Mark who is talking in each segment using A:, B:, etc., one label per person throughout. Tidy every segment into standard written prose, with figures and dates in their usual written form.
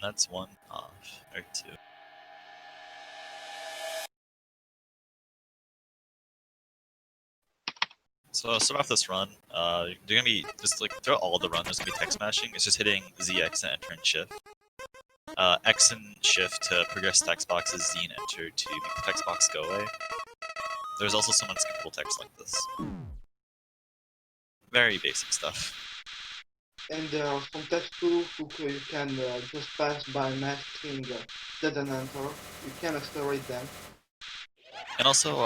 A: that's one off, or two. So I'll start off this run. You're gonna be just like throughout all the run. There's gonna be text mashing. It's just hitting ZX and enter and shift. X and shift to progress text boxes. Z and enter to make the text box go away. There's also some unskippable text like this. Very basic stuff.
B: And there are some text tools you can just pass by mashing Z and enter. You can accelerate them.
A: And also,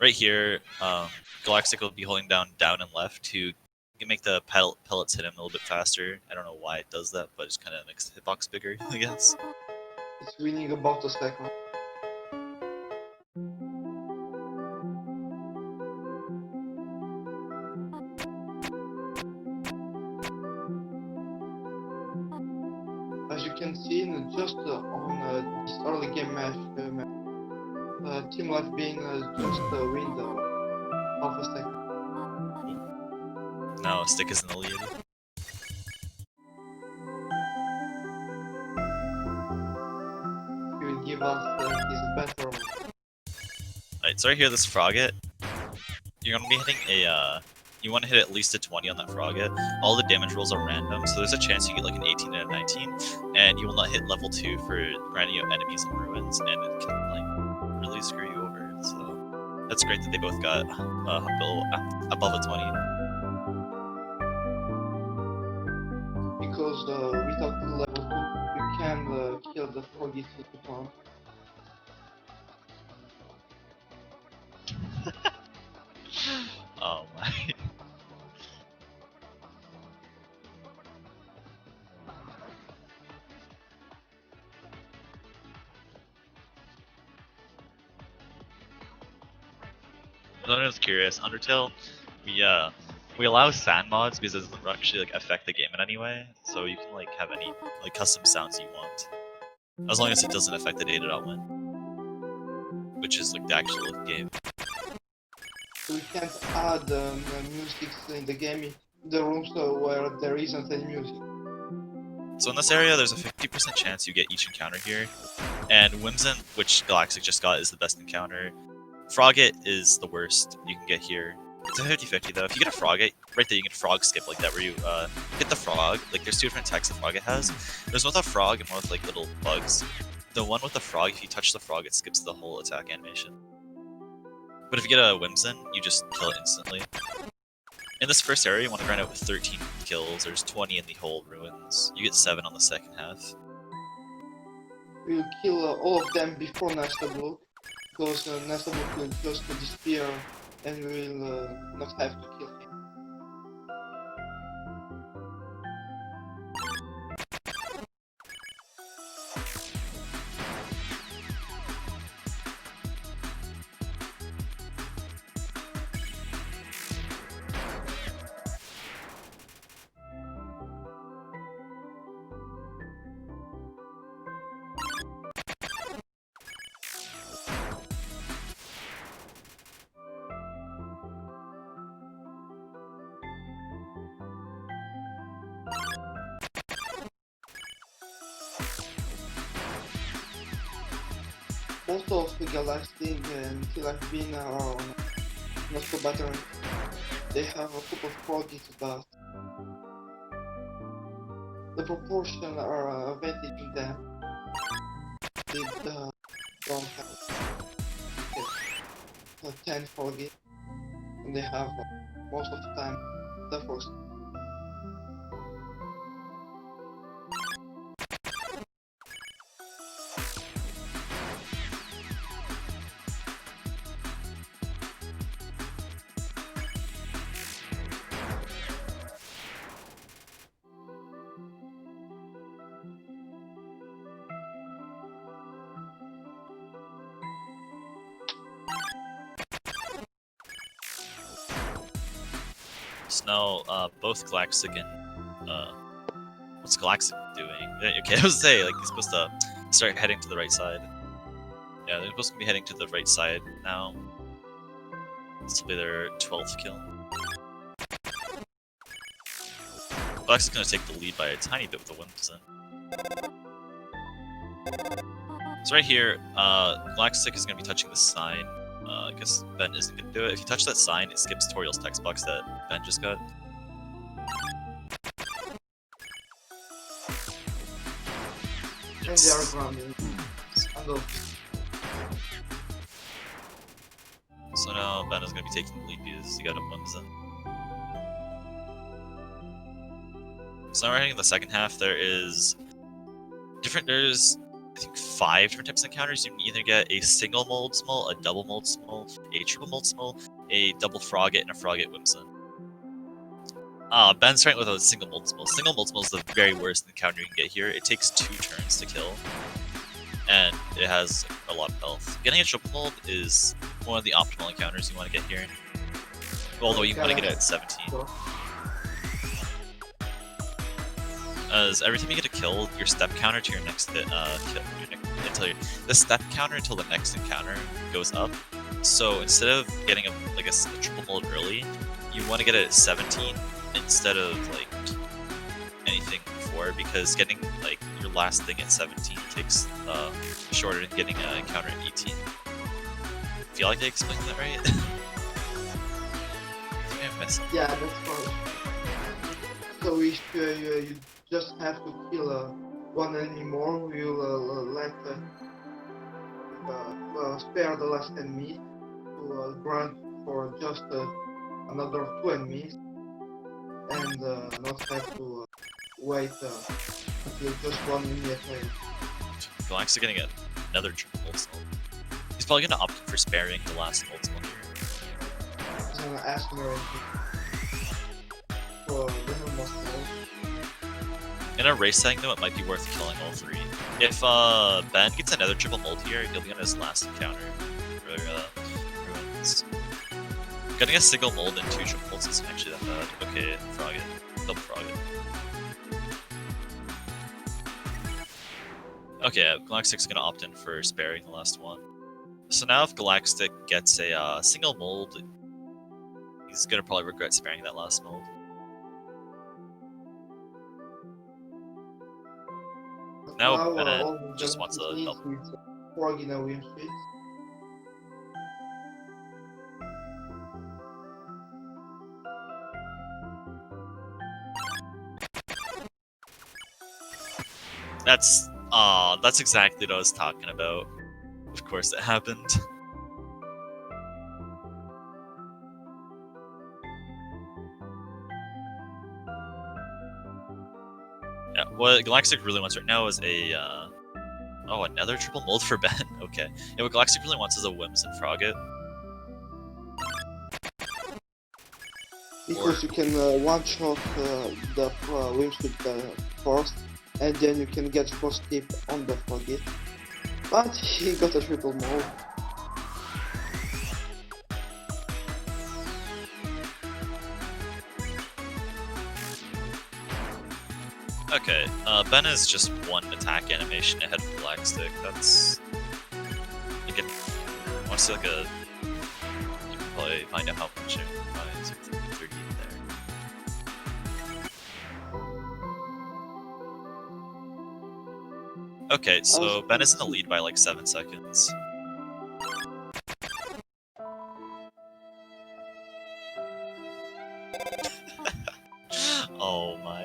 A: right here, Galaxtic will be holding down and left to make the pellets hit him a little bit faster. I don't know why it does that, but it just kind of makes the hitbox bigger, I guess.
B: It's winning about a second. As you can see, just on this early game match, Team Life being just win half a second.
A: Now Stick is in the lead.
B: He will give us his better one.
A: Alright, so right here, this Frogget, you're gonna be hitting a, you want to hit at least a 20 on that Frogget. All the damage rolls are random, so there's a chance you get like an 18 and a 19, and you will not hit level 2 for grinding out enemies in ruins, and it can like really screw you over. So that's great that they both got above a 20.
B: Because without the level 2, you can kill the Froggy farm.
A: Oh my. I was curious, Undertale, we allow sand mods because it doesn't actually like affect the game in any way, so you can like have any like custom sounds you want, as long as it doesn't affect the data.win, which is like the actual game.
B: So we can't add music in the game in the rooms where there isn't any music.
A: So in this area, there's a 50% chance you get each encounter here, and Whimsun, which Galaxtic just got, is the best encounter. Frogget is the worst you can get here. It's a 50-50 though. If you get a Frogget, right there you can frog skip like that, where you hit the frog. Like there's two different attacks the Frogget has. There's one with a frog and one with like little bugs. The one with the frog, if you touch the frog, it skips the whole attack animation. But if you get a Whimsun, you just kill it instantly. In this first area, you want to grind out with 13 kills. There's 20 in the whole ruins. You get 7 on the second half.
B: We'll kill all of them before Nasta Block, because Nasta Block will just disappear and we'll not have to kill him. Both of the Galaxtic and Team Life Bean are not so better. They have a couple of froggies, but the proportion are advantaging them. They don't have 10 froggies, and they have most of the time the first.
A: So now, both Galaxtic and, what's Galaxtic doing? Okay, I was saying, like, he's supposed to start heading to the right side. Yeah, they're supposed to be heading to the right side now. This will be their 12th kill. Galaxtic's gonna take the lead by a tiny bit with the Whimsun. So right here, Galaxtic is going to be touching the sign, because Ben isn't going to do it. If you touch that sign, it skips Toriel's text box that Ben just got.
B: And they are grounded. And
A: So now Ben is going to be taking the lead because he got a Munza. So now we're heading in the second half. There's I think 5 different types of encounters. You can either get a single mold small, a double mold small, a triple mold small, a double frogget, and a frogget whimsun. Ben's starting with a single mold small. Single mold small is the very worst encounter you can get here. It takes 2 turns to kill, and it has a lot of health. Getting a triple mold is one of the optimal encounters you want to get here. Although you want to get it at 17. As every time you get a kill, your step counter to your next kill, the step counter until the next encounter goes up. So instead of getting a triple mold early, you want to get it at 17 instead of like anything before, because getting like your last thing at 17 takes shorter than getting an encounter at 18. Feel like I explained that right? I think I messed up.
B: yeah, that's fine. So if you just have to kill one enemy more, you'll spare the last enemy to grant for just another 2 enemies, and not have to wait until just one enemy at a time.
A: Galaxtic getting another triple mold small. He's probably gonna opt for sparing the last mold small here.
B: He's gonna ask me already for the most mold.
A: In a race setting though, it might be worth killing all 3. If Ben gets another triple mold here, he'll be on his last encounter for ruins. Getting a single mold and 2 triple molds isn't actually that bad. Okay, frogget. Double frogget. Okay, Galactic's gonna opt in for sparing the last one. So now if Galactic gets a single mold, he's gonna probably regret sparing that last mold. Now Ben just wants a double.
B: Frog in a win sheet.
A: That's exactly what I was talking about. Of course it happened. Yeah, what Galactic really wants right now is a another triple mold for Ben. Okay. Yeah, what Galactic really wants is a Whimsun Frogget.
B: Because you can one-shot the wingsuit first, and then you can get first tip on the frogget. But he got a triple mold.
A: Okay, Ben is just 1 attack animation ahead of Galaxtic. That's... You can... Once like a... You can probably find out how much it buys with 30 there. Okay, so Ben is in the lead by like 7 seconds. Oh my.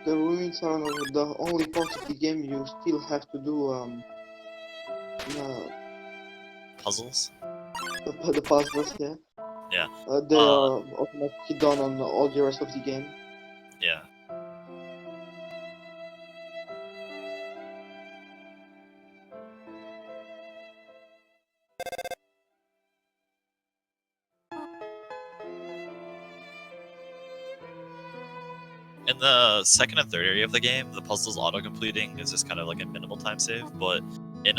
B: The ruins are the only part of the game you still have to do
A: Puzzles?
B: the puzzles, yeah.
A: Yeah.
B: They are automatically done on all the rest of the game.
A: Yeah. In the second and third area of the game, the puzzles auto-completing is just kind of like a minimal time save, but in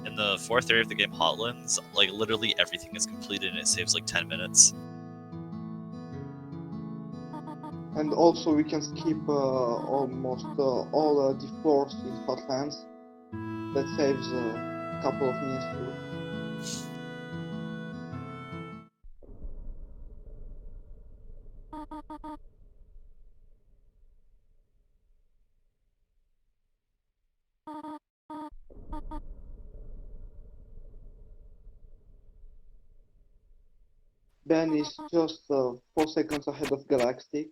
A: In the fourth area of the game, Hotlands, like literally everything is completed and it saves like 10 minutes.
B: And also we can skip almost all the floors in Hotlands. That saves a couple of minutes too. Ben is just 4 seconds ahead of Galaxtic.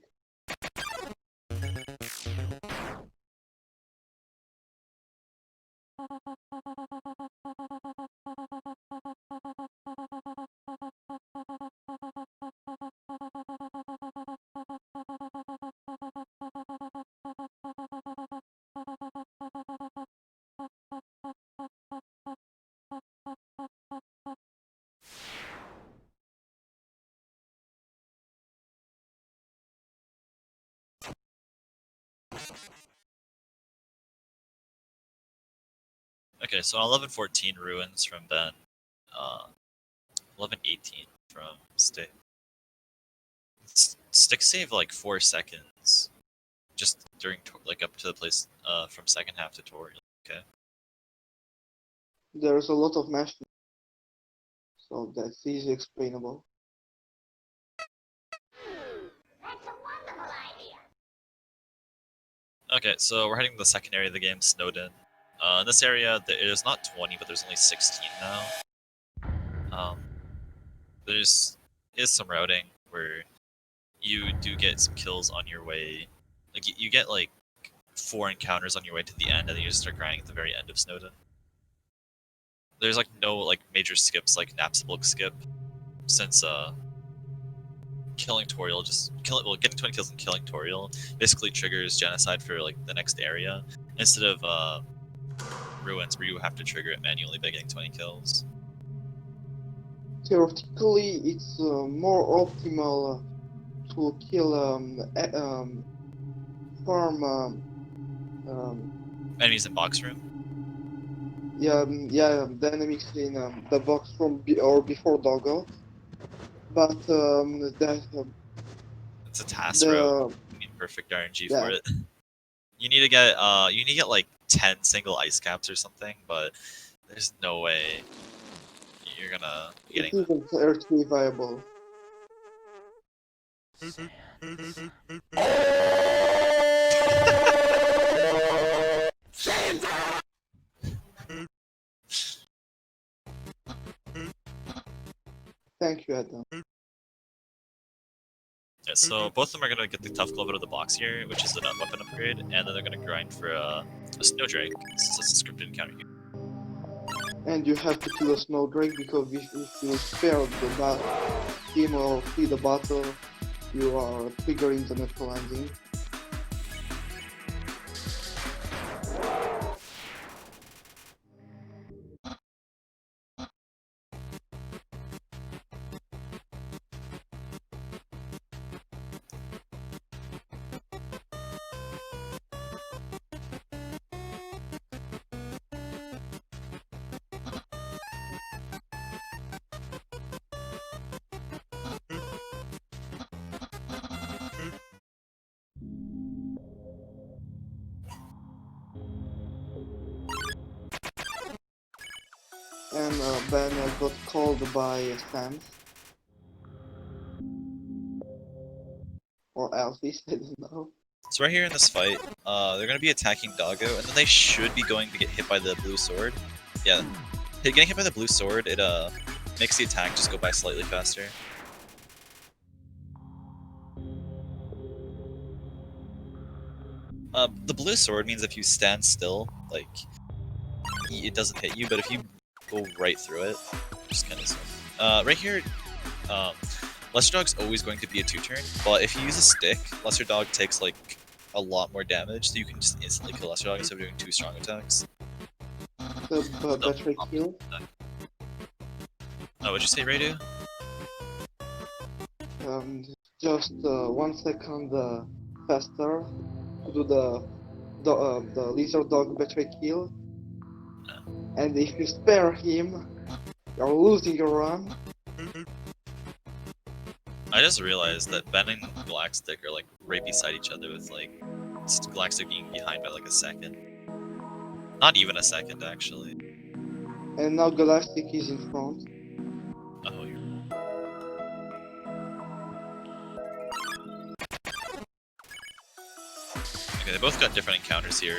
A: Okay, so 11:14 ruins from Ben. 11:18 from Stick. Stick save like 4 seconds, just during like up to the place from second half tutorial. Okay.
B: There's a lot of mashing, so that's easily explainable.
A: Okay, so we're heading to the second area of the game, Snowden. In this area, it is not 20, but there's only 16 now. There's is some routing where you do get some kills on your way. Like you get like 4 encounters on your way to the end, and then you just start grinding at the very end of Snowden. There's like no like major skips like Napsablook skip, since killing Toriel getting 20 kills and killing Toriel basically triggers Genocide for like the next area instead of ruins where you have to trigger it manually by getting 20 kills.
B: Theoretically, it's more optimal to kill farm
A: Enemies in box room.
B: the enemies in the box from or before Doggo, but
A: It's a task route.
B: the
A: You need perfect RNG
B: yeah
A: for it. You need to get like 10 single ice caps or something, but there's no way you're gonna be
B: it
A: getting that.
B: isn't theoretically viable. Thank you, Adam.
A: Yeah, so both of them are gonna get the tough glove out of the box here, which is a weapon upgrade, and then they're gonna grind for a snow drake, since it's a scripted encounter here.
B: And you have to kill a snow drake because if you spare the team or flee the battle, you are triggering the natural landing. And Ben got called by Sans or Alphys, I don't know.
A: So right here in this fight, they're gonna be attacking Doggo, and then they should be going to get hit by the blue sword. Yeah, getting hit by the blue sword, it makes the attack just go by slightly faster. The blue sword means if you stand still, like it doesn't hit you, but if you go right through it, just kind of right here, Lesser Dog's always going to be a 2-turn, but if you use a stick, Lesser Dog takes like a lot more damage, so you can just instantly kill Lesser Dog instead of doing 2 strong attacks.
B: The battery kill.
A: Oh, what'd you say, Radu?
B: Just 1 second faster to do the lizard dog battery kill. And if you spare him, you're losing a run.
A: I just realized that Ben and Galaxtic are like right beside each other with like Galaxtic being behind by like a second. Not even a second actually.
B: And now Galaxtic is in front.
A: Oh, you're... Okay, they both got different encounters here.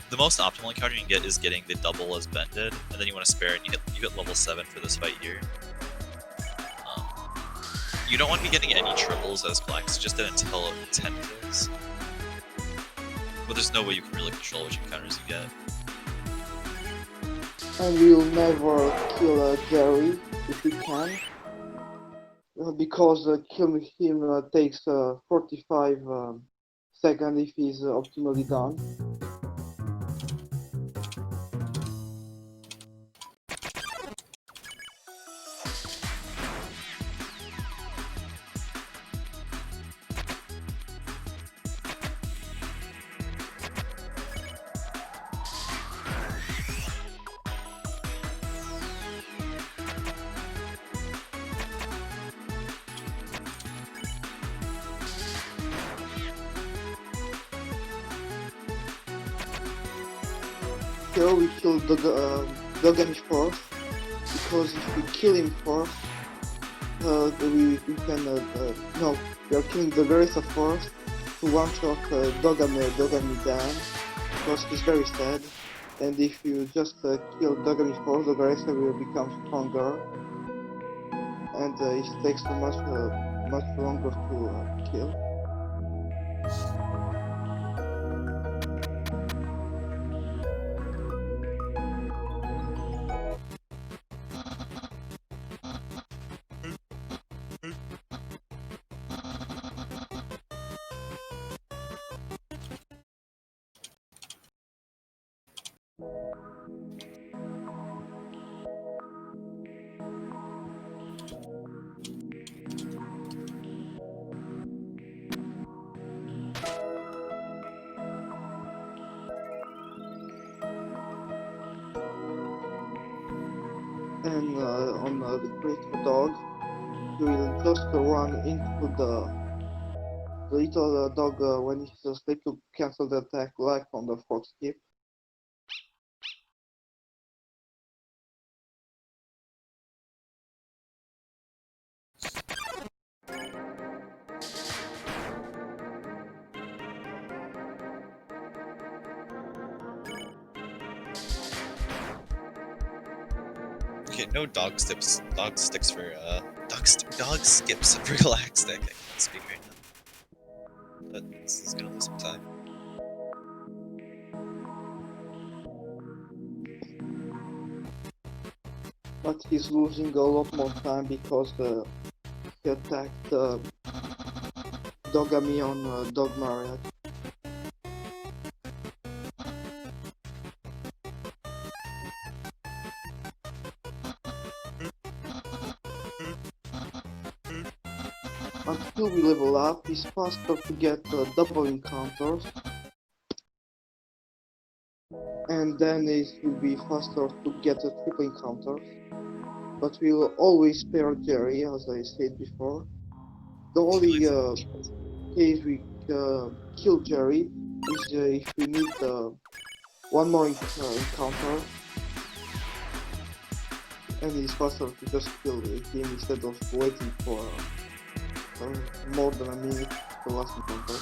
A: The most optimal encounter you can get is getting the double as Ben did, and then you want to spare it, and you get level 7 for this fight here. Um, you don't want to be getting any triples as Galaxtic just did until 10 kills. But there's no way you can really control which encounters you get.
B: And we'll never kill Jerry if we can. Because killing him takes 45 seconds if he's optimally done. Here we kill Dogami first, because if we kill him first, we can, no, we are killing Dogaressa first to one-shot Dogami down, because he's very sad, and if you just kill Dogami first, Dogaressa will become stronger, and it takes much longer to kill. And on the greater dog, you will just run into the little dog when he's asleep to cancel the attack, like on the frog skip.
A: Okay, no dog skips for dog skips for Galaxtic. I can't speak right now. But this is gonna lose some time.
B: But he's losing a lot more time because he attacked Dogami on Dog Mariat. Until we level up, it's faster to get double encounters, and then it will be faster to get a triple encounter. But we'll always spare Jerry, as I said before. The only case we kill Jerry is if we need one more encounter, and it's faster to just kill him instead of waiting for more than a minute for the last encounter.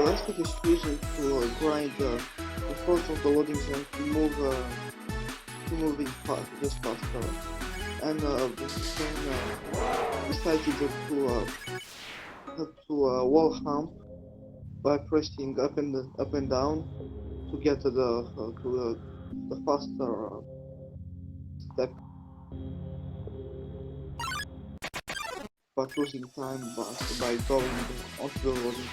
B: Galaxtic is choosing to grind in front of the loading zone to moving just faster, and then decided to wall hump by pressing up and down to get the faster step, but losing time by going onto the loading.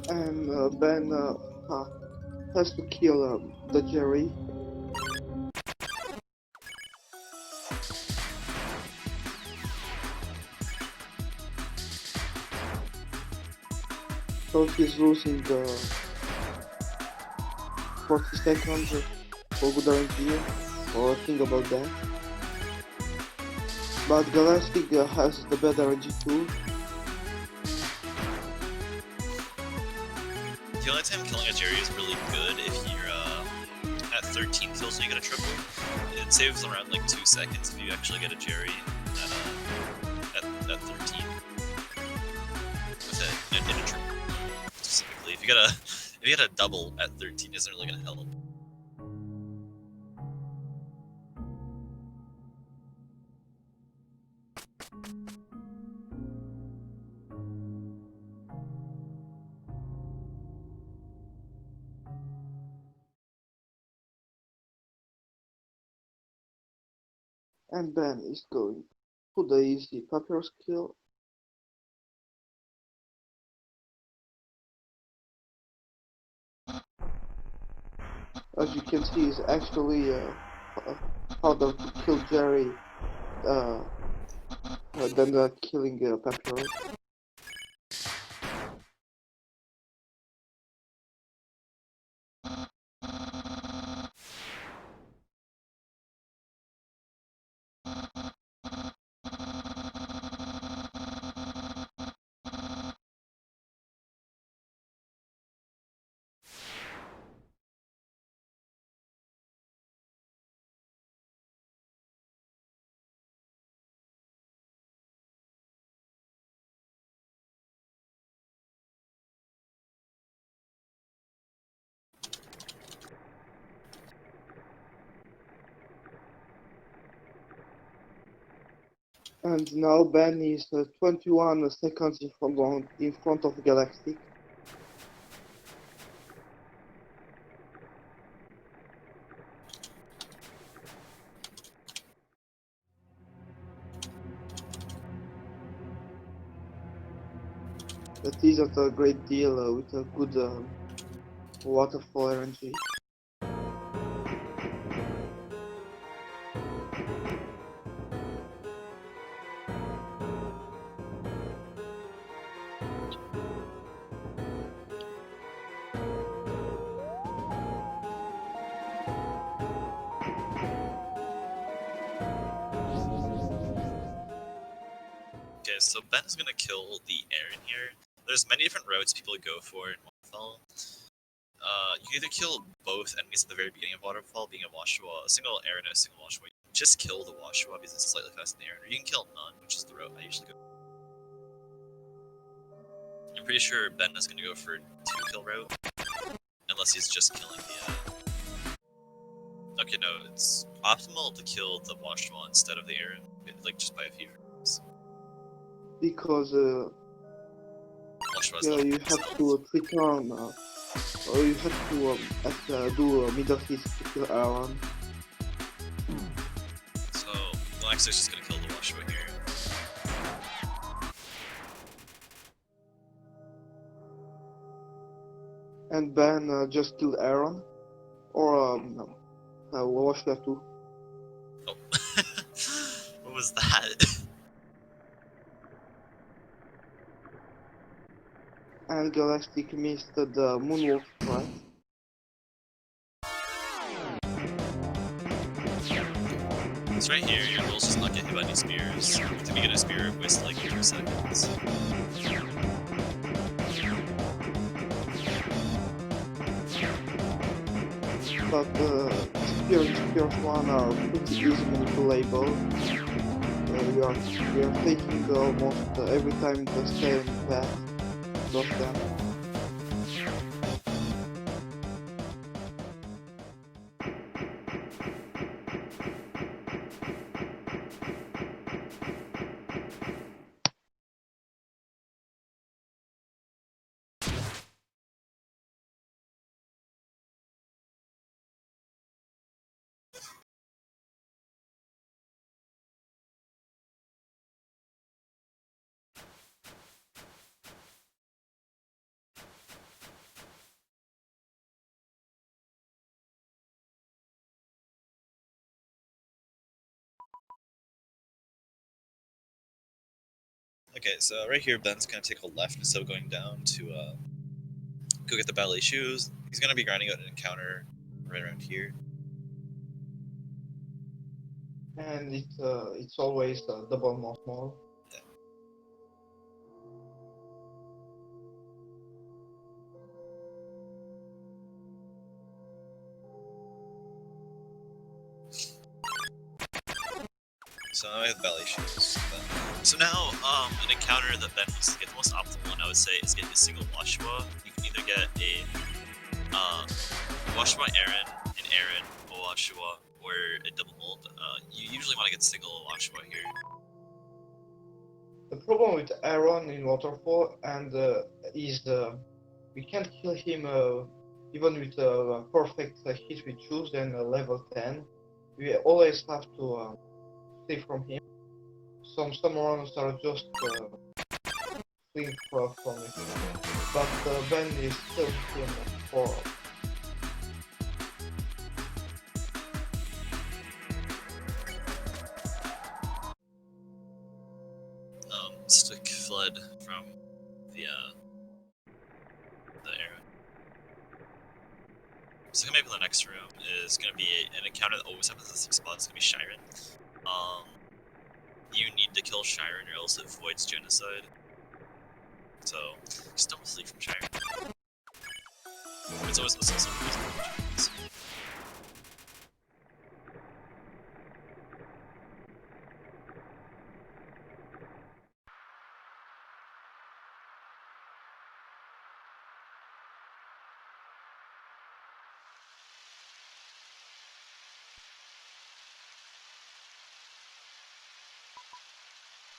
B: And Ben has to kill the Jerry. So he's losing 40 seconds for good RNG, or think about that. But Galactic has the better RNG too.
A: The only time killing a Jerry is really good if you're at 13 kills and you get a triple. It saves around like 2 seconds if you actually get a Jerry at 13. With in a triple specifically. If you get a double at 13, isn't really gonna help.
B: And Ben is going to the easy papyrus kill. As you can see, is actually harder to kill Jerry than killing Papyrus. And now Ben is 21 seconds in front of Galaxtic. That isn't a great deal with a good waterfall RNG.
A: so Ben is gonna kill the Aaron here. There's many different routes people go for in Waterfall. You can either kill both enemies at the very beginning of Waterfall, being a Washua, a single Aaron and a single Washua. You can just kill the Washua because it's slightly faster than the Aaron, or you can kill none, which is the route I usually go. I'm pretty sure Ben is gonna go for 2-kill route, unless he's just killing the. Okay, no, it's optimal to kill the Washua instead of the Aaron, like just by a few frames.
B: Because
A: Washua's
B: yeah,
A: level
B: you
A: 3
B: have to return, or you have to do middle hits to kill Aaron.
A: So Galaxtic's just gonna kill the Washua here.
B: And Ben just kill Aaron, or Washua too.
A: Oh. What was that?
B: And Galactic missed the moonwalk threat.
A: It's right here, your goal's just not get hit by any spears. To get a spear, waste like 2 seconds.
B: But spears one are pretty easy manipulable. We are taking almost every time the same path. Dodge them.
A: Okay, so right here, Ben's gonna take a left instead of going down to go get the ballet shoes. He's gonna be grinding out an encounter right around here.
B: And it's always double more small.
A: Yeah. So now I have ballet shoes. So now, an encounter that Ben wants to get the most optimal one, I would say, is getting a single Washua. You can either get a Washua Aaron, an Aaron, a Washua, or a double mold. You usually want to get single Washua here.
B: The problem with Aaron in Waterfall is we can't kill him even with a perfect hit we choose and level 10. We always have to stay from him. Some runs are just fleeing from it. But Ben is still him for
A: Stick fled from the Aaron. So coming up in the next room is going to be an encounter that always happens at the same spot. It's going to be Shiren. You need to kill Shiren or else it voids Genocide. So just don't sleep from Shiren. It's always also some reason.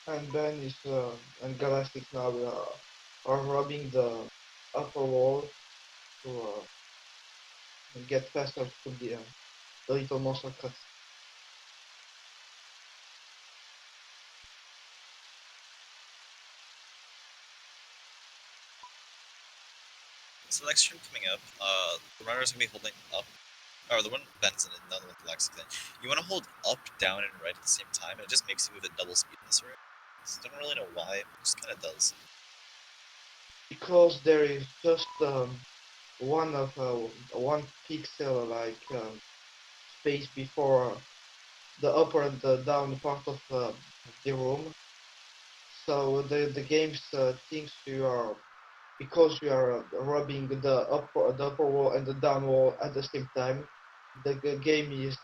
B: and Ben is and Galaxtic now are robbing the upper wall to get faster to the little monster cuts.
A: So the next room coming up, the runner's going to be holding up, or the one Ben's in it, not the one Galaxtic thing. You want to hold up, down, and right at the same time, and it just makes you move at double speed in this room. So I don't really know why, it just kind of does.
B: Because there is just one pixel like space before the upper and the down part of the room, So the games thinks you are because you are rubbing the upper wall and the down wall at the same time. The game is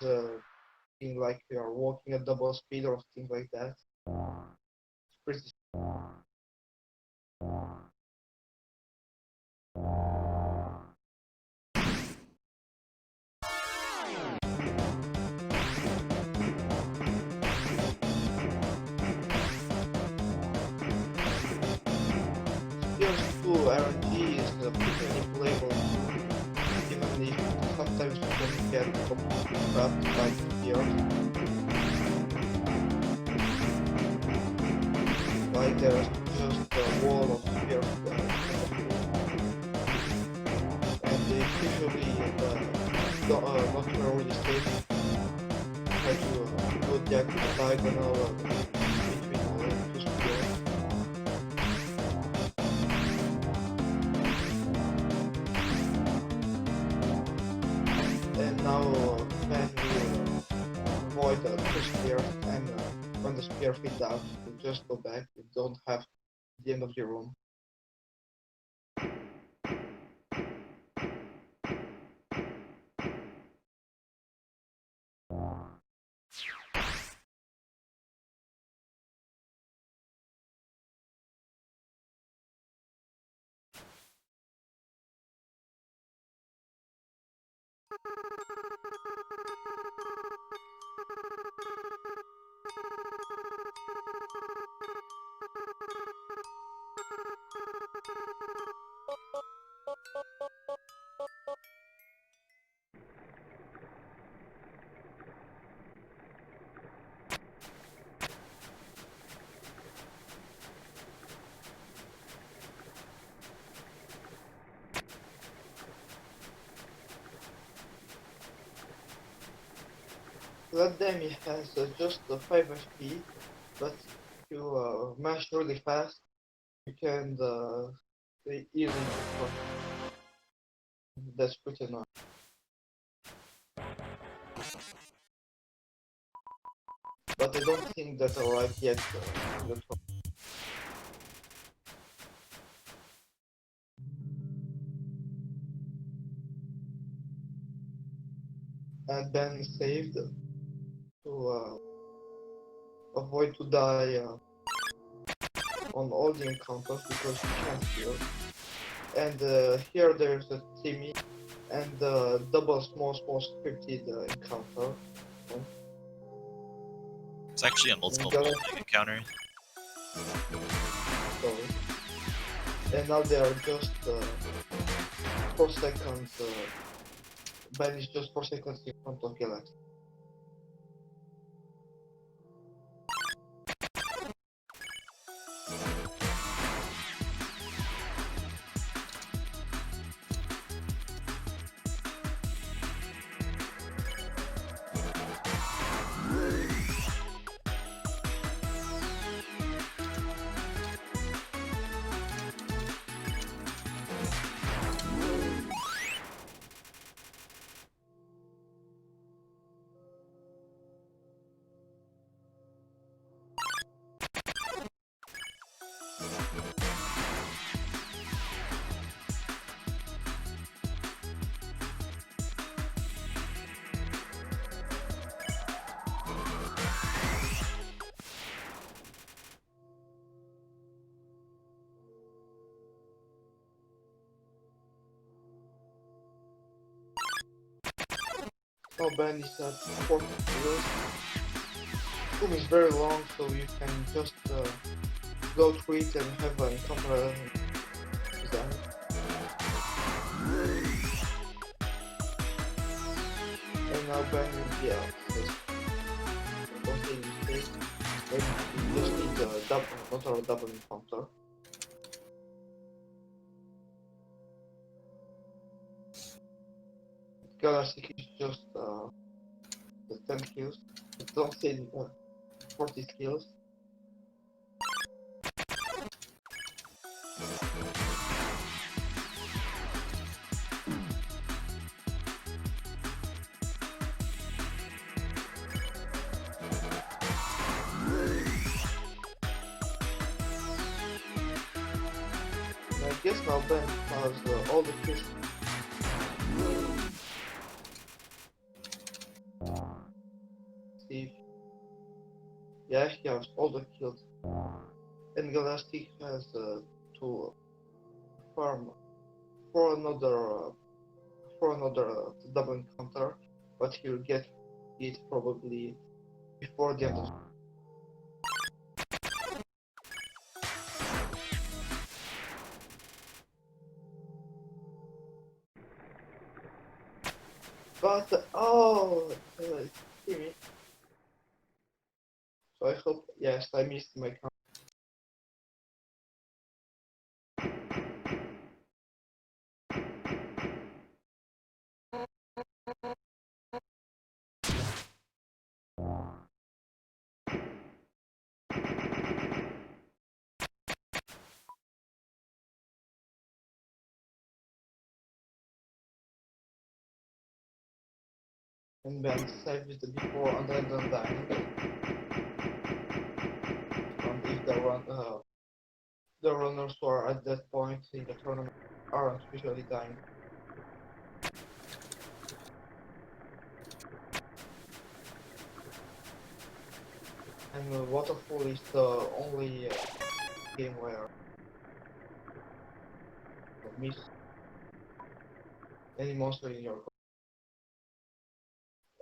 B: being like you are walking at double speed or things like that. It's pretty. PS2 RNG is pretty manipulable even if sometimes you can get completely trapped by the spears. Like there's just a wall of spears there. And it's usually not really safe. Try to go diagonal between two spears. And now when you avoid the spear and when the spear fades out, you just go back. You don't have the end of your room. That Demi has just 5 HP, but if you mash really fast, you can easily destroy. That's pretty annoying. But I don't think that arrived yet. That's all. And then saved to avoid to die on all the encounters because you can't heal. And here there's a Timmy and double small scripted encounter.
A: It's actually a multiple encounter.
B: So, and now they are just 4 seconds. Ben is just 4 seconds in front of Galaxtic. Now Ben is at 40 kilos. Room is very long, so you can just go through it and have an encounter with that. And now Ben will be out. I don't think it's safe. Maybe you just need a double encounter. Galaxtic is just the 10 kills. Don't say 40 kills. guess now Ben has all the kills. See, yeah, he has all the kills. And Galaxtic has to farm for another double encounter, but he'll get it probably before the end of. But see me. So I hope yes, I missed my count. And Ben saved it before and then dying. And if the runners who are at that point in the tournament aren't usually dying. And Waterfall is the only game where you miss any monster in your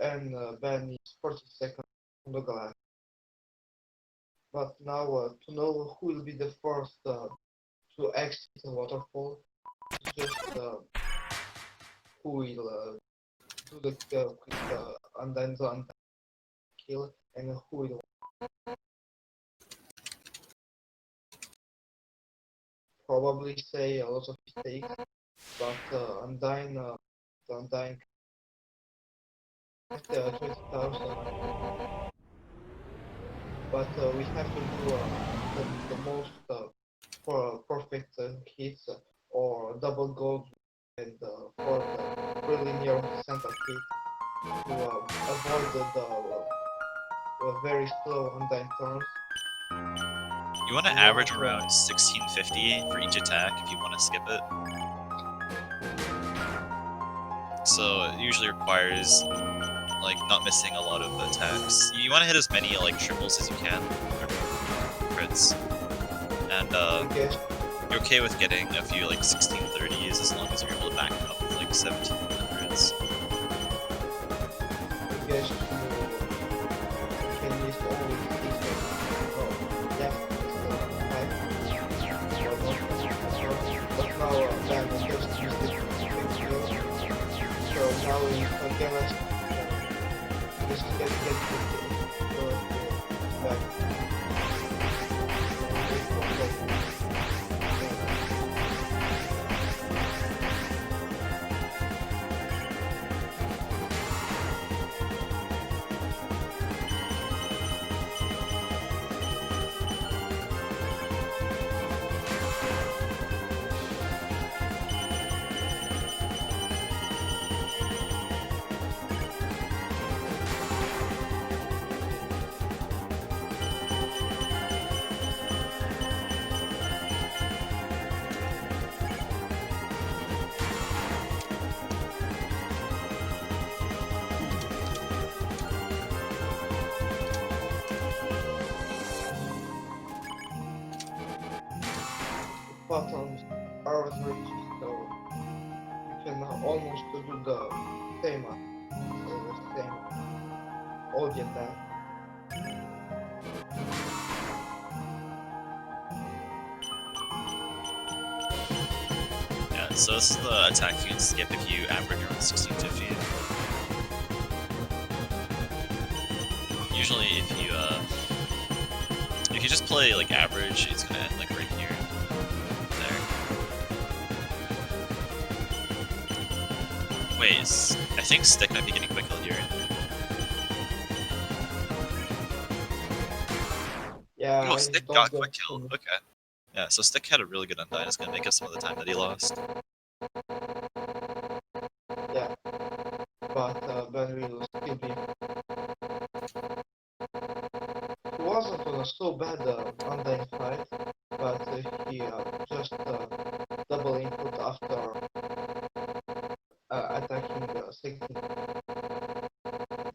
B: and Ben is 40 seconds on the glass. But now to know who will be the first to exit the waterfall, it's just who will do the quick and then the kill and who will probably say a lot of mistakes. But Undyne at 20,000. But we have to do the most for perfect hits or double gold and for the really near center hit to avoid the very slow undying turns.
A: You want to average around 1650 for each attack if you want to skip it. So it usually requires like not missing a lot of attacks. You want to hit as many like triples as you can, or crits, and you're okay with getting a few like 1630s as long as you're able to back them up with like 1700s.
B: Guess can use only but now then just use the so now we Galaxtic just get back. Buttons are very so you can almost do the same all the attack.
A: Yeah, so this is the attack you can skip if you average around 1650. Usually if you just play like average, it's gonna end like right here. Wait, I think Stick might be getting quick kill here.
B: Yeah,
A: Oh,
B: I
A: Stick
B: don't
A: got
B: get
A: quick kill. Okay. Yeah, so Stick had a really good Undyne. It's gonna make up some of the time that he lost.
B: Yeah, but Ben will still be. He wasn't on a so bad Undyne fight, but he just double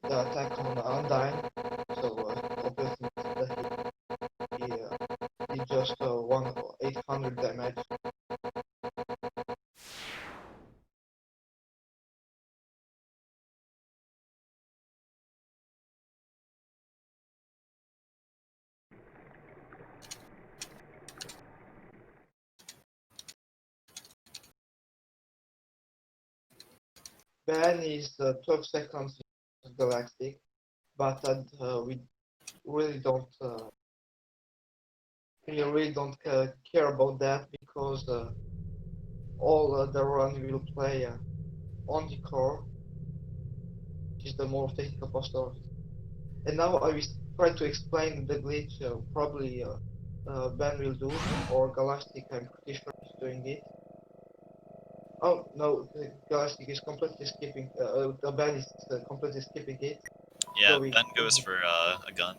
B: the attack on Undyne, so obviously that he just 800 damage. Ban is 12 seconds in Galactic, but we really don't care about that because all the run will play on the core, which is the more technical part of it. And now I will try to explain the glitch probably Ben will do, or Galactic, I'm pretty sure he's doing it. Oh no, Galactic is completely skipping, the Ben is completely skipping it.
A: Yeah,
B: So we,
A: Ben goes for a gun.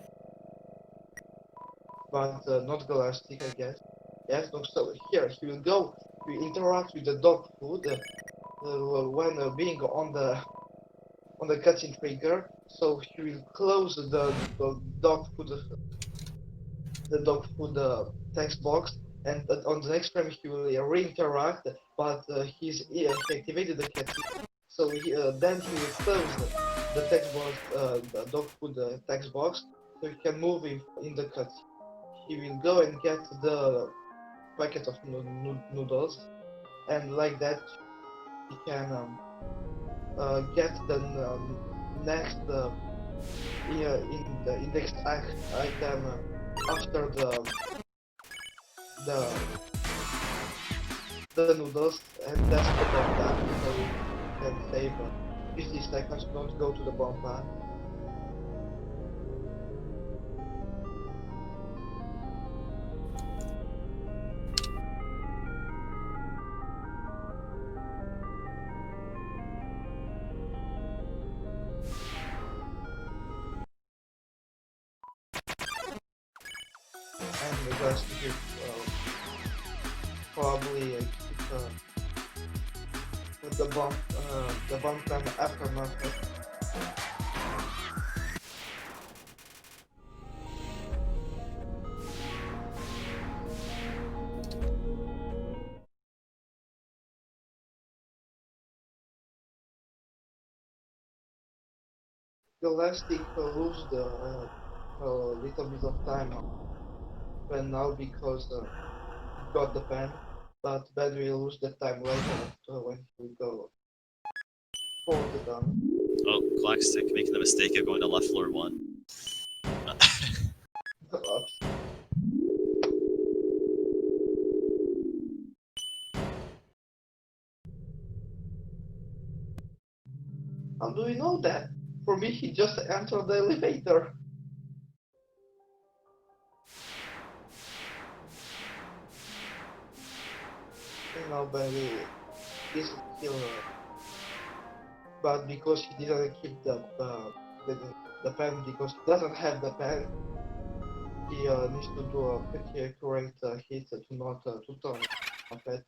B: but not Galactic, I guess. Yes, no, so here he will go, we interact with the dog food when being on the cutscene trigger, so he will close the dog food text box, and on the next frame he will reinteract, but he activated the cutscene, so then he will close the text box, the dog food text box, so he can move in the cutscene. He will go and get the packet of noodles, and like that he can get the next in the index item after the the noodles, and that's the bomb plant, so you can save 50 seconds, don't go to the bomb plant. And the rest is probably keep the bomb plant aftermath. Galaxtic lose the little bit of time when now because he got the pen, but Ben will lose the time later when he will go for the gun.
A: Oh, Galaxtic making the mistake of going to left floor 1.
B: Oops. How do you know that? For me, he just entered the elevator. And now Ben is kill but because he didn't keep the pen, because he doesn't have the pen, he needs to do a pretty accurate hit to not to turn off it.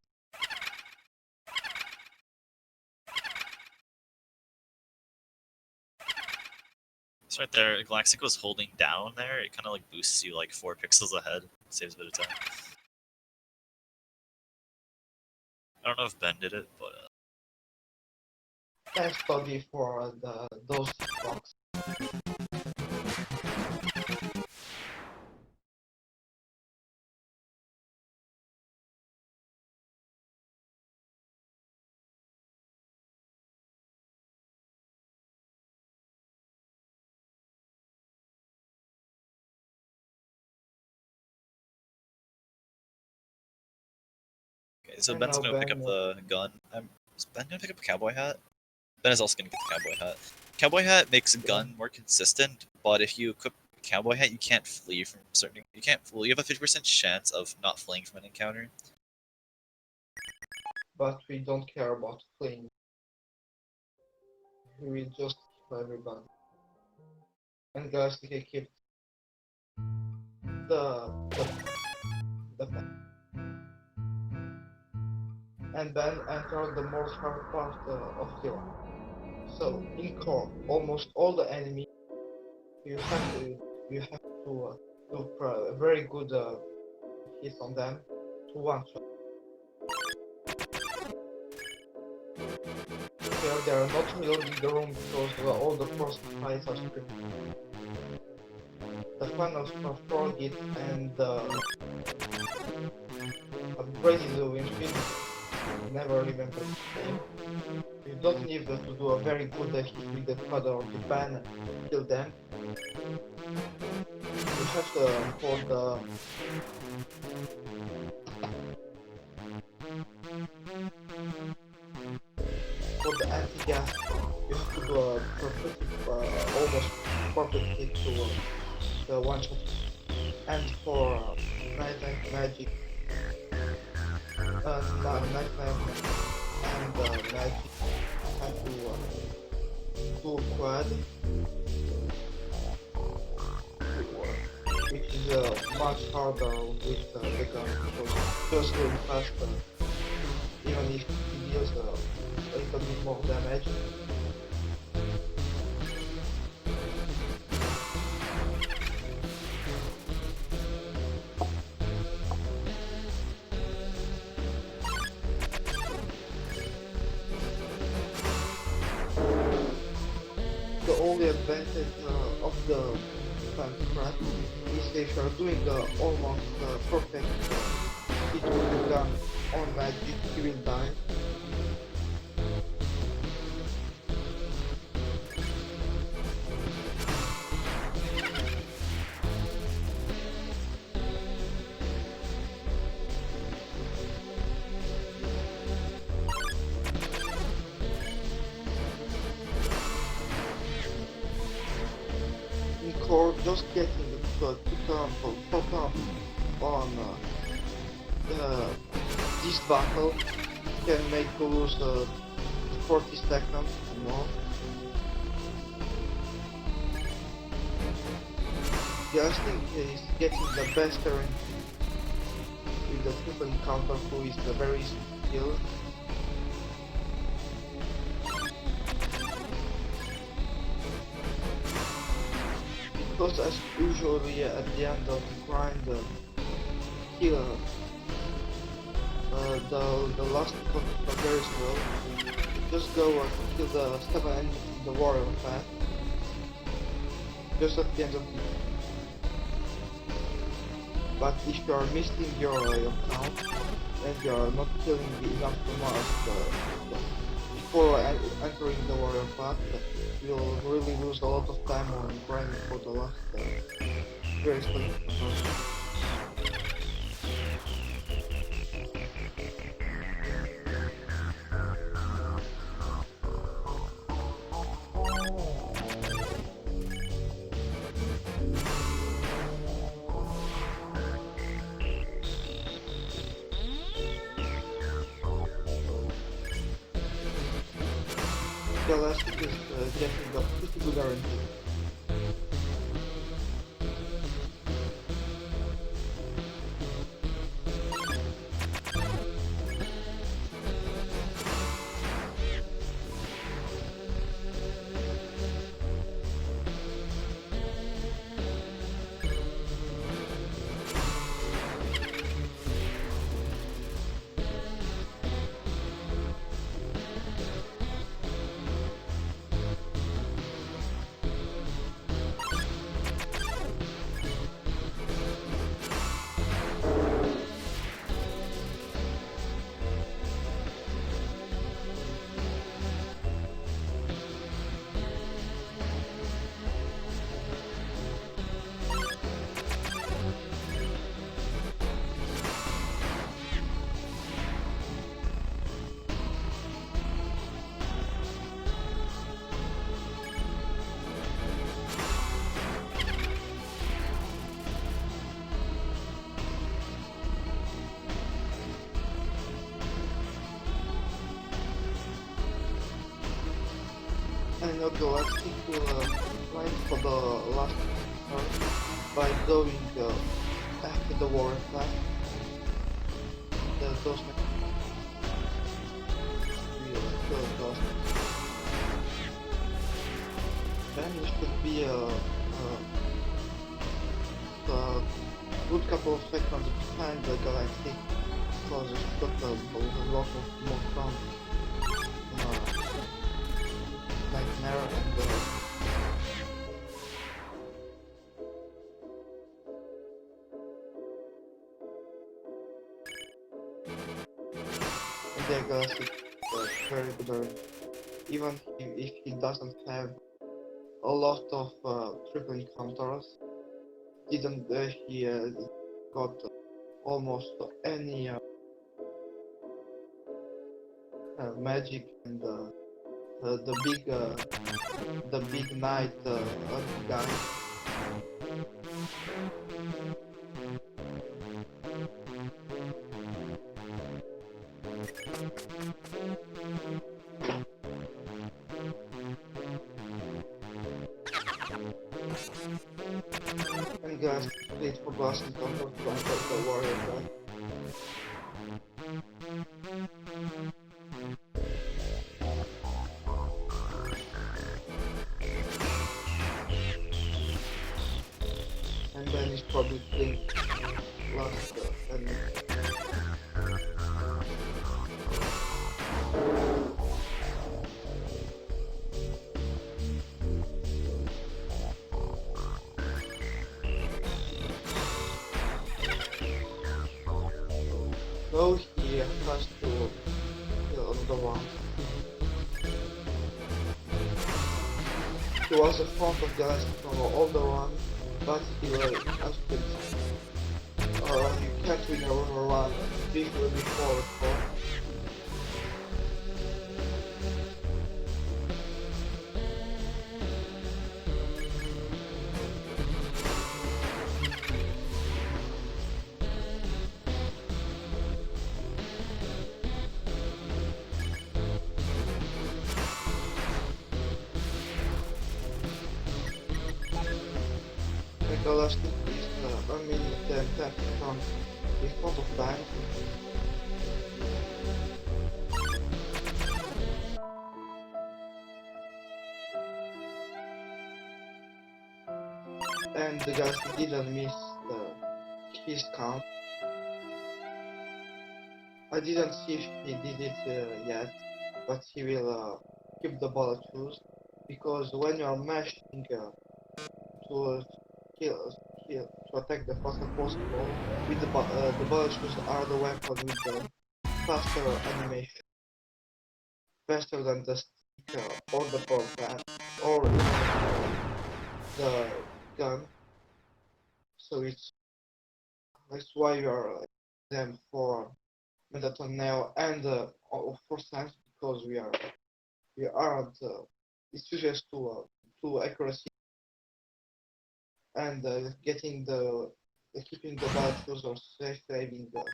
A: So right there, Galaxtic was holding down there. It kind of like boosts you like 4 pixels ahead. Saves a bit of time. I don't know if Ben did it, but
B: Thanks, Bobby, for those blocks.
A: okay, so
B: And
A: Ben's
B: now
A: gonna pick
B: Ben,
A: up the gun. Is Ben gonna pick up a cowboy hat? Ben is also gonna get the cowboy hat. Cowboy hat makes a gun more consistent, but if you equip a cowboy hat, you can't flee from certain. You can't. Well, you have a 50% chance of not fleeing from an encounter.
B: but we don't care about fleeing. We will just kill everybody. And guys, we can keep the the pen. And then enter the most hard part of the run. So in core, almost all the enemies you have to do a very good hit on them to one shot. Here they are not reloading the room because all the first fights are scripted. The finals for Frogit and upgrading the windshield never remember his name. You don't need to do a very good hit with the father of Japan and kill them. You have to for the anti-gas, you have to do a perfect, almost perfect hit to the one shot. And for Night Magic, Night and Magic have to do quad, which is much harder with the gun because it goes really fast, even if it deals a little bit more damage. The only advantage of the Pantrat is if you're doing the almost perfect hit with the gun on magic, you will die. Core just getting the 2 turn on this battle can make you lose 40 seconds or more. Galaxtic is getting the best turn with the triple encounter who is very skilled. Because as usually at the end of the grind, kill the last conquer very slow. Just go kill the 7 enemies in the warrior path. Just at the end of the But if you are missing your count and you are not killing enough commands before entering the warrior path, you'll really lose a lot of time on grinding for the last very slow. Galaxtic is getting a pretty good RNG. And now Galaxtic will fight for the last turn by going after the warrior class. Those will kill Galaxtic. then you should be a good couple of seconds behind the Galaxtic because it's got a lot of more fun nightmare and the Galaxtic very good already. Even if he doesn't have a lot of triple encounters, didn't he got almost any magic and the big knight guy. And guys, please for boss encounter from the warrior guy. And then he's probably playing last enemy. So he has to kill another one. He was in front of Galaxtic from the older one, but he was actually you can't win a run before the fall. The Galaxtic is a minute and 10 seconds in front of time. And the Galaxtic didn't miss his count. I didn't see if he did it yet, but he will keep the bullet shoes because when you're mashing to to attack the faster possible, with the bullet shoes are the weapon with the faster animation, faster than the stick or the power pad or even the gun. So that's why you are them for Metaton now and for science because we aren't it's useless to accuracy and getting the keeping the battles or saving 4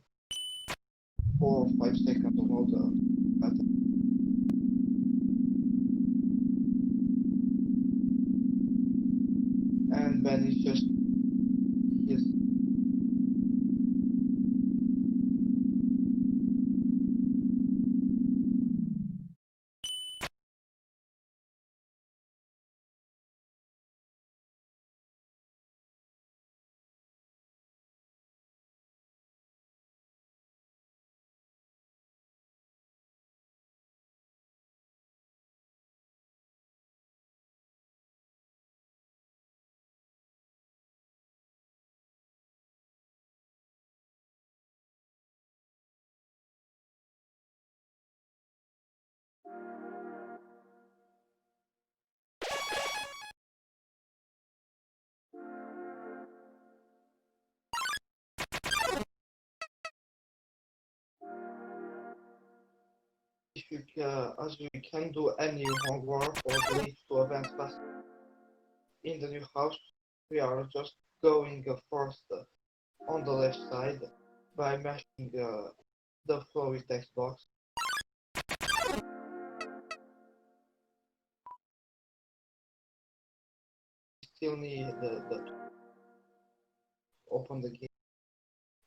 B: or 5 seconds on all the battle. And then it's just his if you as we can do any homework or glitch to advance fast in the new house, we are just going first on the left side by mashing the floor with text box. Still need the open the gate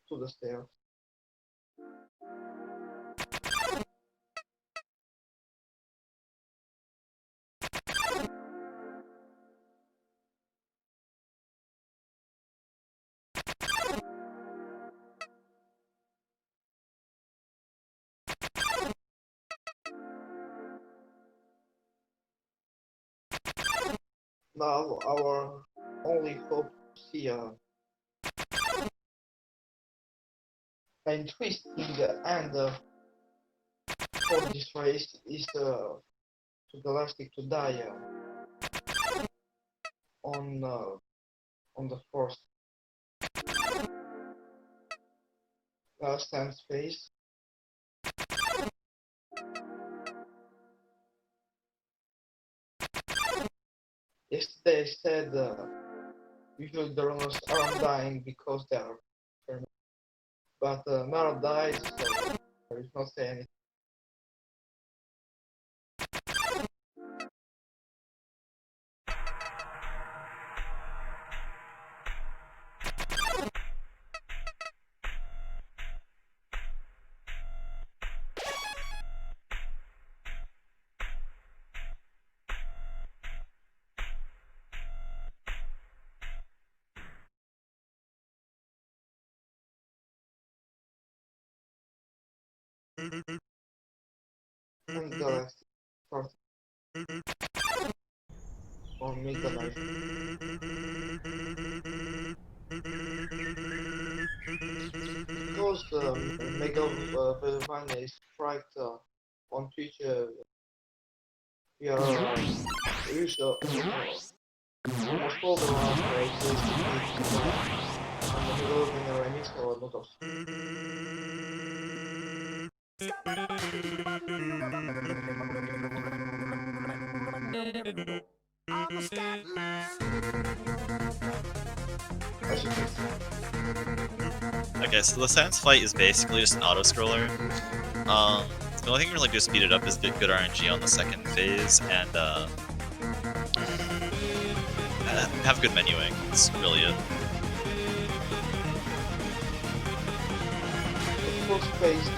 B: to the stairs. Now our only hope to see an interesting end for this race is to Galaxtic to die on the first stand phase. Yesterday I said usually the runners aren't dying because they are permanent. But Mara died, so there is not say anything. And Galaxtic first or mid-life. Because Mega Velvania is right on Twitch, we are reached almost all the rounds where exist on the middle of the remix or not of. As you can see.
A: Okay, so the Sans fight is basically just an auto-scroller. The only thing you really do to speed it up is get good RNG on the second phase and have good menuing. That's really it.
B: The first phase is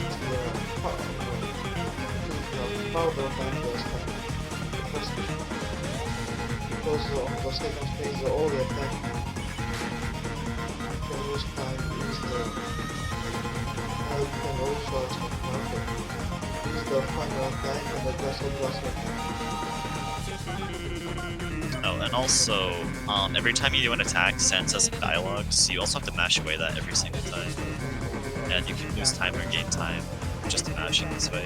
B: harder than the first phase. Because on the second phase all the attack can lose time is how you can also expect market. Is the final attack and the glass attack.
A: Oh, and also, every time you do an attack, Sans has some dialogue, so you also have to mash away that every single time. And you can lose time or gain time just to mash it this way.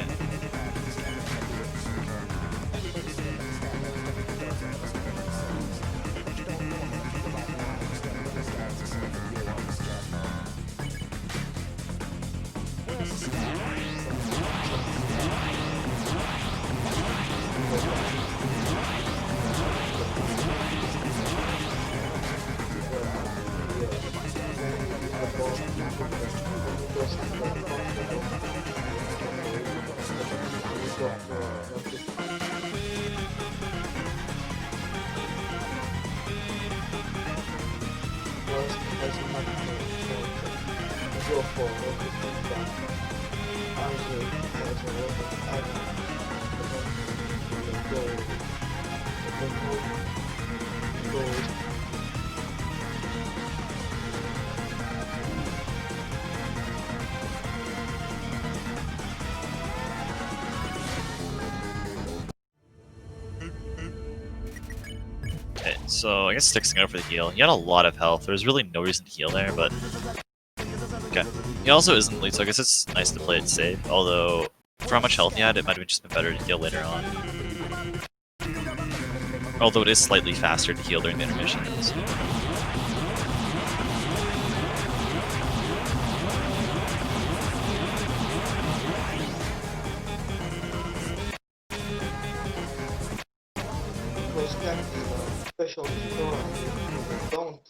A: Okay, so I guess Stick's gonna go for the heal. He had a lot of health. There was really no reason to heal there, but okay. He also isn't lead, so I guess it's nice to play it safe. Although, for how much health he had, it might have just been better to heal later on. Although it is slightly faster to heal during the intermissions.
B: Special score don't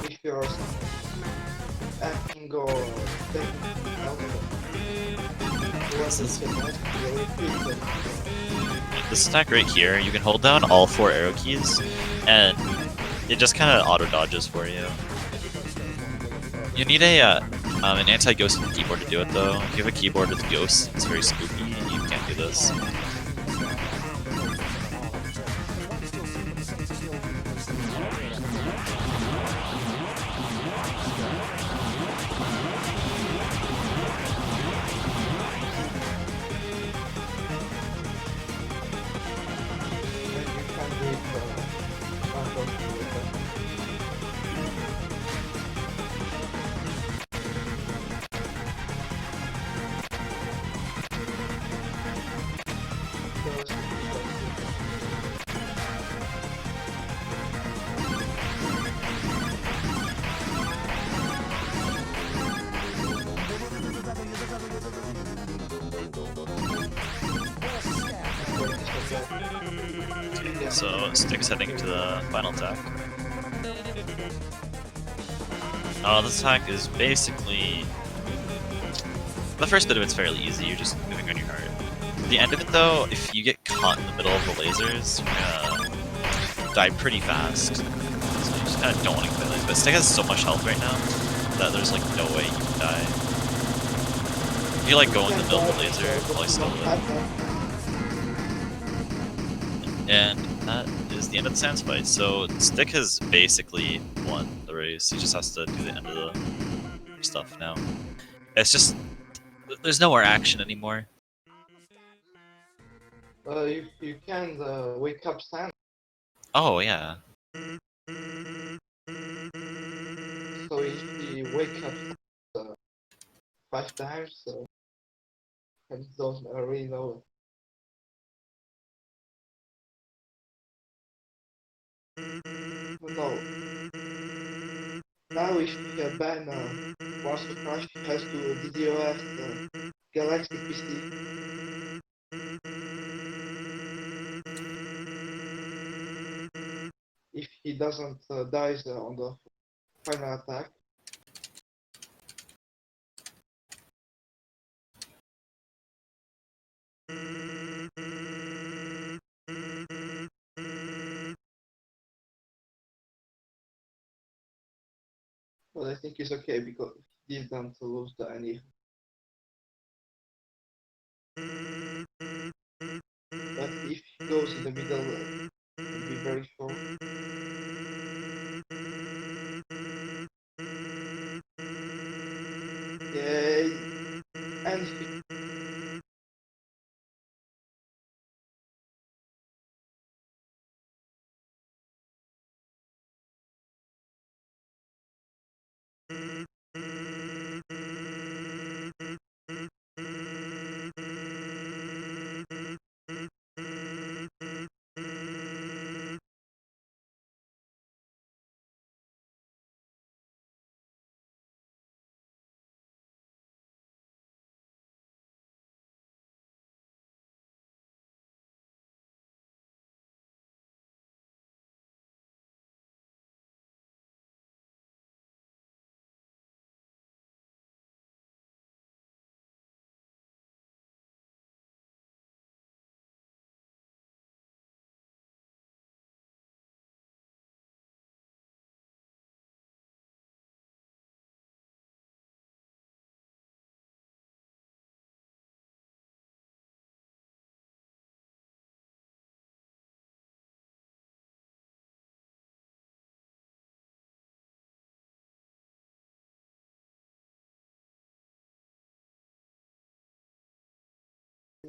B: if you're acting or taking alcohol.
A: This attack right here, you can hold down all 4 arrow keys, and it just kind of auto dodges for you. You need an anti-ghost keyboard to do it though. If you have a keyboard with ghosts, it's very spooky, and you can't do this. So Stick's heading into the final attack. This attack is basically... The first bit of it's fairly easy, you're just moving on your heart. The end of it though, if you get caught in the middle of the lasers, you're gonna die pretty fast. So you just kinda don't want to kill it. But Stick has so much health right now that there's like no way you can die. If you like go in the middle of the laser, probably still live. And that is the end of the Sans fight. So Stick has basically won the race. He just has to do the end of the stuff now. It's just there's no more action anymore.
B: You can wake up Sam.
A: Oh yeah.
B: So if he wake up uh, 5 times, I don't really know. No. Now if Ben wants to crash, he has to DDoS Galaxtic PC. If he doesn't dies on the final attack. But I think it's okay because he didn't lose the any. But if he goes in the middle, it will be very short. Yeah, and he,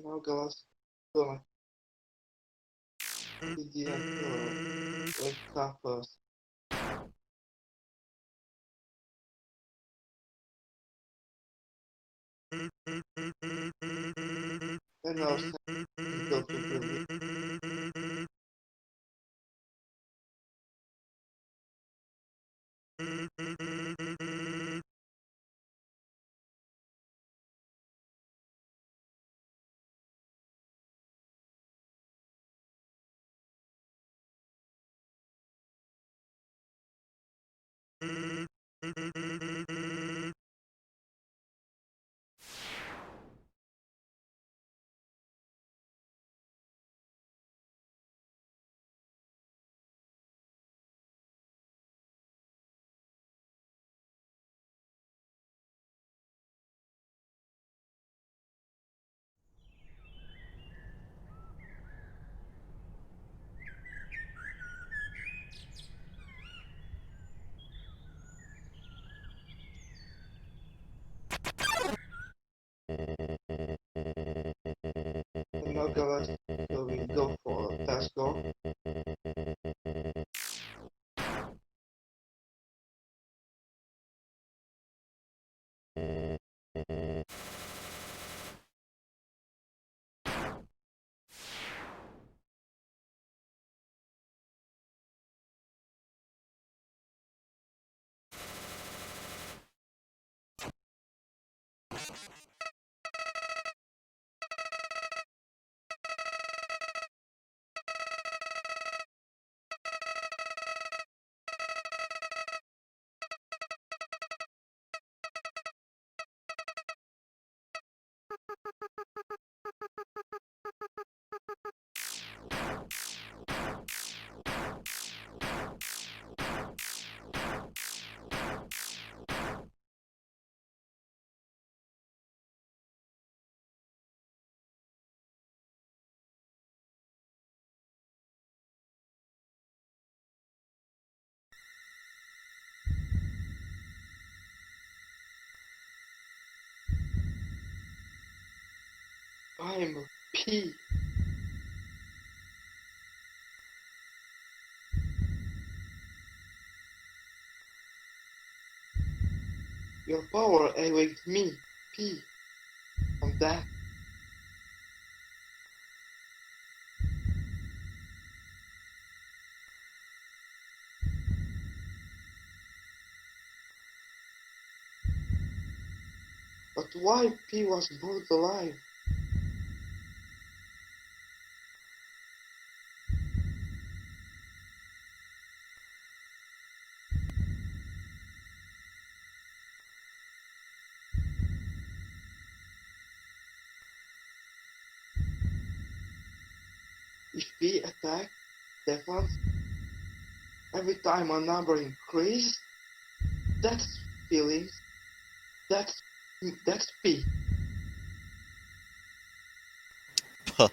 B: now Galas gonna he didn't wake up and now Sam is go to Brazil. And now Galas will go for task go. I'm P. Your power awaked me, P. From that. But why P was brought alive? If P attacked, defense, every time a number increased, that's feelings, that's P.
A: Puh.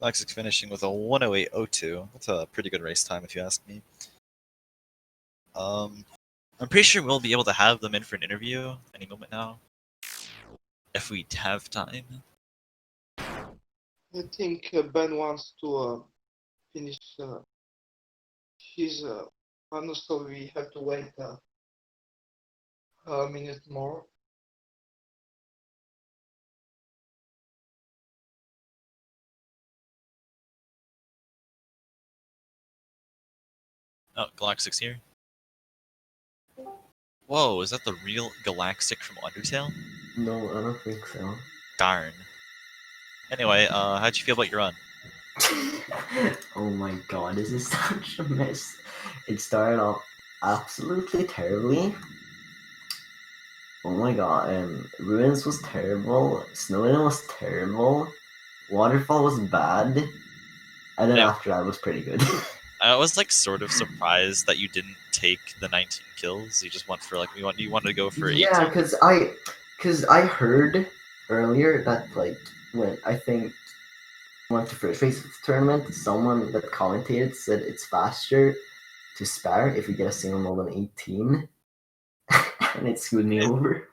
A: Galaxtic finishing with a 108.02. That's a pretty good race time, if you ask me. I'm pretty sure we'll be able to have them in for an interview any moment now, if we have time.
B: I think Ben wants to finish his run, so we have to wait a minute more.
A: Oh, Galaxtic's here. Whoa, is that the real Galaxtic from Undertale?
C: No, I don't think so.
A: Darn. Anyway, how'd you feel about your run?
C: Oh my god, this is such a mess. It started off absolutely terribly. Oh my god, Ruins was terrible, Snowden was terrible, Waterfall was bad, and then
A: Yeah.
C: after that was pretty good.
A: I was like sort of surprised that you didn't take the 19 kills. You just went for like you wanted to go for 18.
C: Yeah, cause I heard earlier that like when I think went to first race of the tournament, someone that commentated said it's faster to spare if you get a single more than 18, and it screwed me over.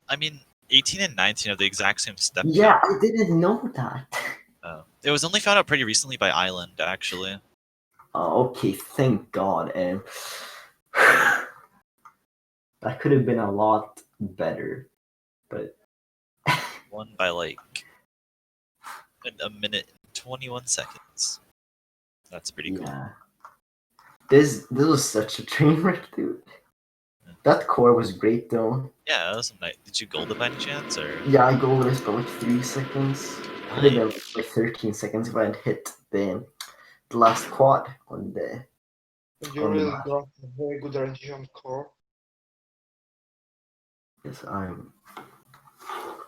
A: I mean, 18 and 19 have the exact same step
C: Yeah,
A: count.
C: I didn't know that.
A: It was only found out pretty recently by Island, actually.
C: Okay, thank God. That could have been a lot better, but
A: Won by like a minute and 21 seconds. That's pretty cool.
C: yeah. This was such a train wreck, dude. That core was great though.
A: Yeah, that was nice. Did you gold it by any chance, or?
C: Yeah, I go this by like 3 seconds. Could have been like 13 seconds if I had hit the last quad on the.
B: And you really got a very good range on core.
C: Yes,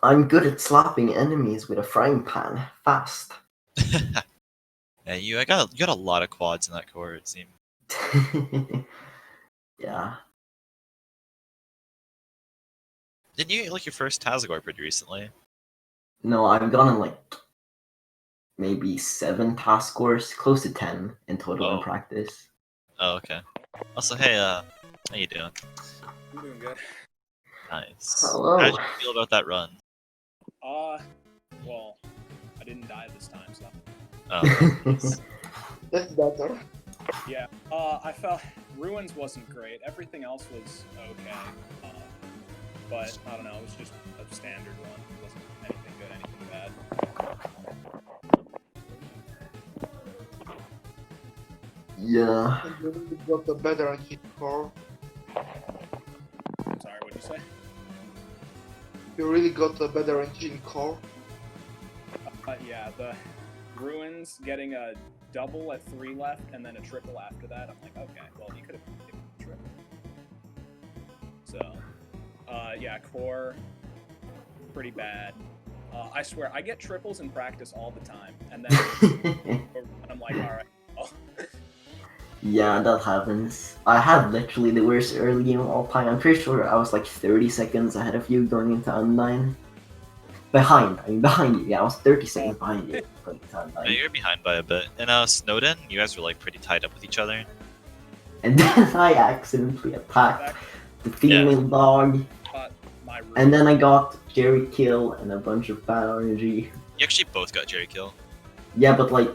C: I'm good at slapping enemies with a frying pan fast.
A: Yeah, you got a lot of quads in that core, it seemed.
C: Yeah.
A: Didn't you get like your first Tazagor pretty recently?
C: No, I've gotten like maybe 7 task scores, close to 10 in total in practice.
A: Oh, okay. Also, hey, how you doing?
D: I'm doing good.
A: Nice.
C: Hello.
A: How did you feel about that run?
D: Well, I didn't die this time, so.
A: Oh, nice.
B: That's better.
D: Yeah, I felt Ruins wasn't great. Everything else was okay. But, I don't know, it was just a standard one. It wasn't anything good, anything bad.
C: Yeah.
B: And you really got a better engine core.
D: I'm sorry, what'd you say?
B: You really got a better engine core.
D: Yeah, the Ruins getting a double at 3 left and then a triple after that. I'm like, okay, well, you could have given a triple. So, yeah, core, pretty bad. I swear, I get triples in practice all the time, and then I'm like, alright, well.
C: Yeah, that happens. I had literally the worst early game of all time. I'm pretty sure I was like 30 seconds ahead of you going into Undyne. Behind. I mean, behind you. Yeah, I was 30 seconds behind you. But time
A: Yeah,
C: died.
A: you're behind by a bit. In Snowden, you guys were like pretty tied up with each other.
C: And then I accidentally attacked the female dog.
D: My room.
C: And then I got Jerry kill and a bunch of bad energy.
A: You actually both got Jerry kill.
C: Yeah, but like,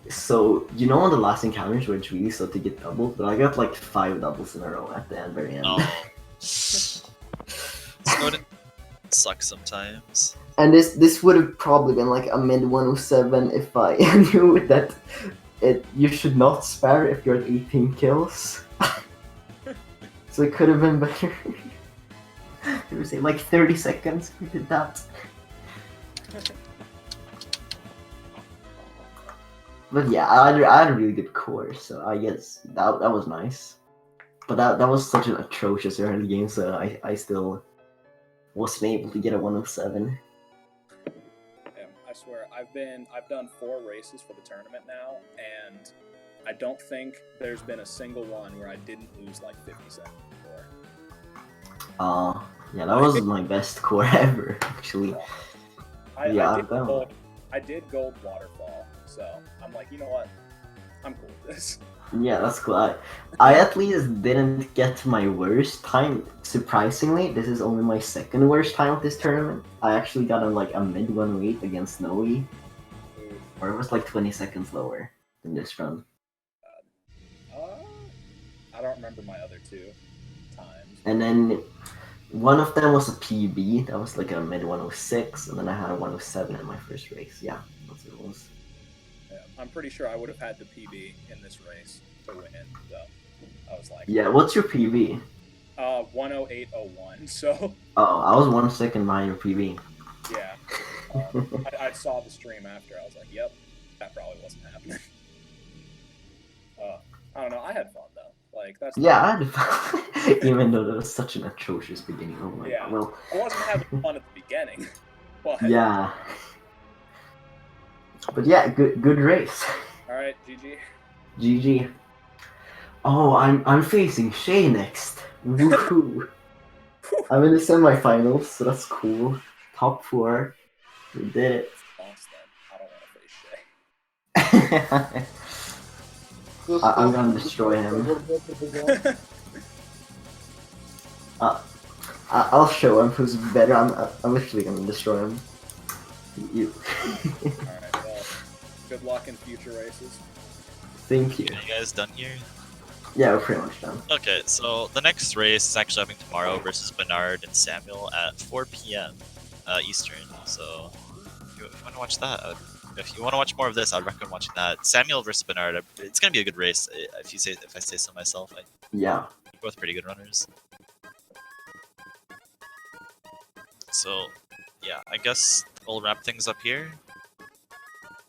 C: so you know on the last encounters where it's really slow to get doubles, but I got like 5 doubles in a row at the very end.
A: Oh. Snowden sucks sometimes.
C: And this would have probably been like a mid 107 if I knew that you should not spare if you're at 18 kills. So it could have been better. It was like 30 seconds we did that. But yeah, I had a really good core, so I guess that was nice. But that was such an atrocious early game, so I still wasn't able to get a 107.
D: I swear, I've done 4 races for the tournament now, and I don't think there's been a single one where I didn't lose like 50 seconds before.
C: Yeah, that was my best core ever, actually.
D: I did gold waterfall, so I'm like, you know what? I'm cool with this.
C: Yeah, that's cool. I at least didn't get my worst time. Surprisingly, this is only my 2nd worst time at this tournament. I actually got on like a mid 108 against Snowy, or it was like 20 seconds lower than this run.
D: I don't remember my other 2 times.
C: And then one of them was a PB. That was like a mid 106, and then I had a 107 in my first race. Yeah, that's what it was.
D: Yeah, I'm pretty sure I would have had the PB in this race to win, so I was like...
C: Yeah, what's your PB?
D: 108.01, so...
C: Oh, I was 1 second behind your PB.
D: Yeah. I saw the stream after, I was like, yep, that probably wasn't happening. I don't know, I had fun though. Like, that's...
C: Yeah, I had fun. Even though that was such an atrocious beginning. Oh my god. Well,
D: I wasn't having fun at the beginning, but...
C: Yeah. But yeah, good race.
D: Alright, GG.
C: GG. Oh, I'm facing Shay next. Woohoo! I'm in the semifinals, so that's cool. Top 4. We did it.
D: I don't want to face Shay.
C: I'm gonna destroy him. I'll show him who's better. I'm literally gonna destroy him. You.
D: Alright, well, good luck in future races.
C: Thank you.
A: Are you guys done here?
C: Yeah, we're pretty much done.
A: Okay, so the next race is actually happening tomorrow versus Bernard and Samuel at 4 p.m. Eastern. So if you want to watch that, if you want to watch more of this, I'd recommend watching that. Samuel versus Bernard. It's gonna be a good race. If I say so myself.
C: Yeah.
A: They're both pretty good runners. So yeah, I guess we'll wrap things up here.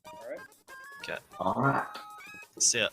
D: Alright.
A: Okay.
C: Alright.
A: See ya.